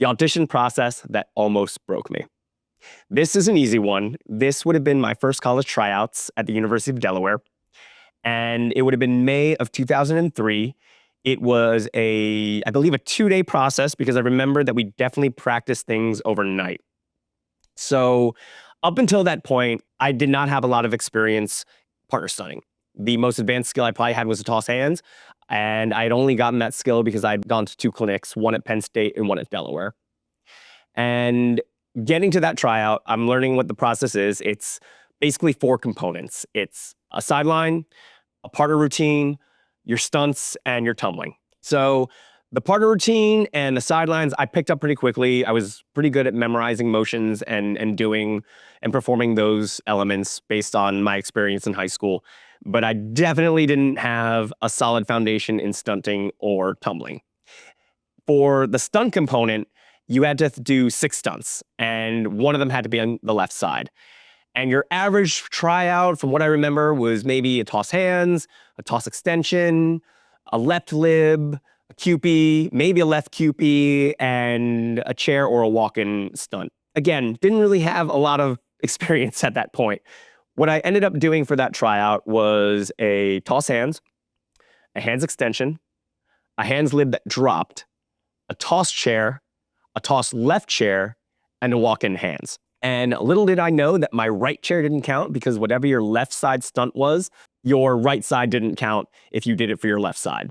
The audition process that almost broke me. This is an easy one. This would have been my first college tryouts at the University of Delaware, and it would have been May of 2003. It was I believe, a 2-day process because I remember that we definitely practiced things overnight. So up until that point, I did not have a lot of experience partner stunning. The most advanced skill I probably had was to toss hands, and I had only gotten that skill because I'd gone to 2 clinics, one at Penn State and one at Delaware. And getting to that tryout, I'm learning what the process is. It's basically 4 components. It's a sideline, a partner routine, your stunts, and your tumbling. So the partner routine and the sidelines, I picked up pretty quickly. I was pretty good at memorizing motions and doing and performing those elements based on my experience in high school. But I definitely didn't have a solid foundation in stunting or tumbling. For the stunt component, you had to do 6 stunts, and one of them had to be on the left side. And your average tryout, from what I remember, was maybe a toss hands, a toss extension, a left lib, a QP, maybe a left QP, and a chair or a walk-in stunt. Again, didn't really have a lot of experience at that point. What I ended up doing for that tryout was a toss hands, a hands extension, a hands lib that dropped, a toss chair, a toss left chair, and a walk-in hands. And little did I know that my right chair didn't count because whatever your left side stunt was, your right side didn't count if you did it for your left side.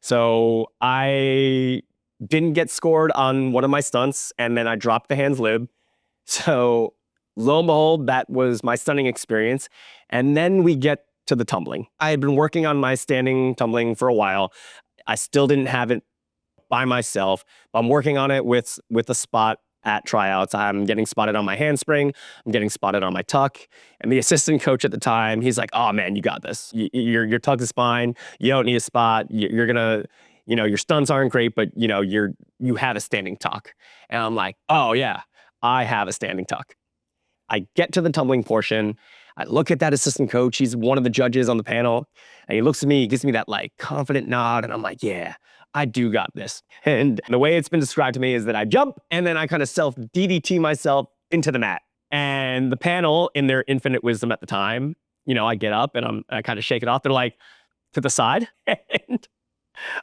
So I didn't get scored on one of my stunts, and then I dropped the hands lib. So lo and behold, that was my stunning experience. And then we get to the tumbling. I had been working on my standing tumbling for a while. I still didn't have it by myself. I'm working on it with a spot at tryouts. I'm getting spotted on my handspring. I'm getting spotted on my tuck. And the assistant coach at the time, he's like, "Oh man, you got this. Your tuck is fine. You don't need a spot. You're gonna, your stunts aren't great, but you have a standing tuck." And I'm like, "Oh yeah, I have a standing tuck." I get to the tumbling portion. I look at that assistant coach. He's one of the judges on the panel. And he looks at me, he gives me that confident nod. And I'm like, "Yeah, I do got this." And the way it's been described to me is that I jump and then I kind of self DDT myself into the mat. And the panel, in their infinite wisdom at the time, I get up and I kind of shake it off. They're like, "To the side." And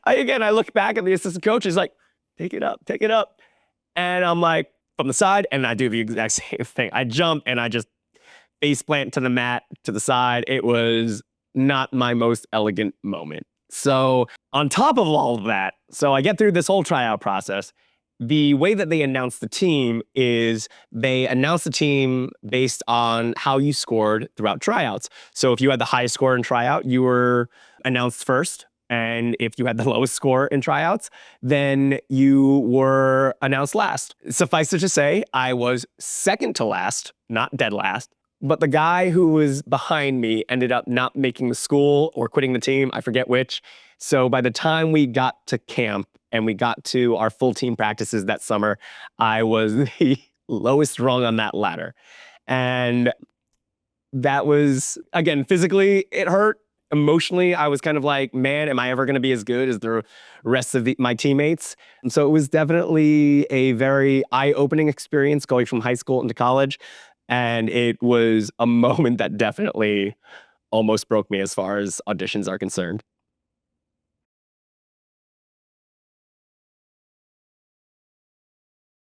I look back at the assistant coach. He's like, take it up. And I'm like, from the side, and I do the exact same thing. I jump and I just face plant to the mat, to the side. It was not my most elegant moment. So on top of all of that, so I get through this whole tryout process. The way that they announce the team is they announce the team based on how you scored throughout tryouts. So if you had the highest score in tryout, you were announced first. And if you had the lowest score in tryouts, then you were announced last. Suffice it to say, I was second to last, not dead last. But the guy who was behind me ended up not making the school or quitting the team. I forget which. So by the time we got to camp and we got to our full team practices that summer, I was the lowest rung on that ladder. And that was, again, physically, it hurt. Emotionally, I was kind of like, man, am I ever going to be as good as the rest of my teammates? And so it was definitely a very eye-opening experience going from high school into college. And it was a moment that definitely almost broke me as far as auditions are concerned.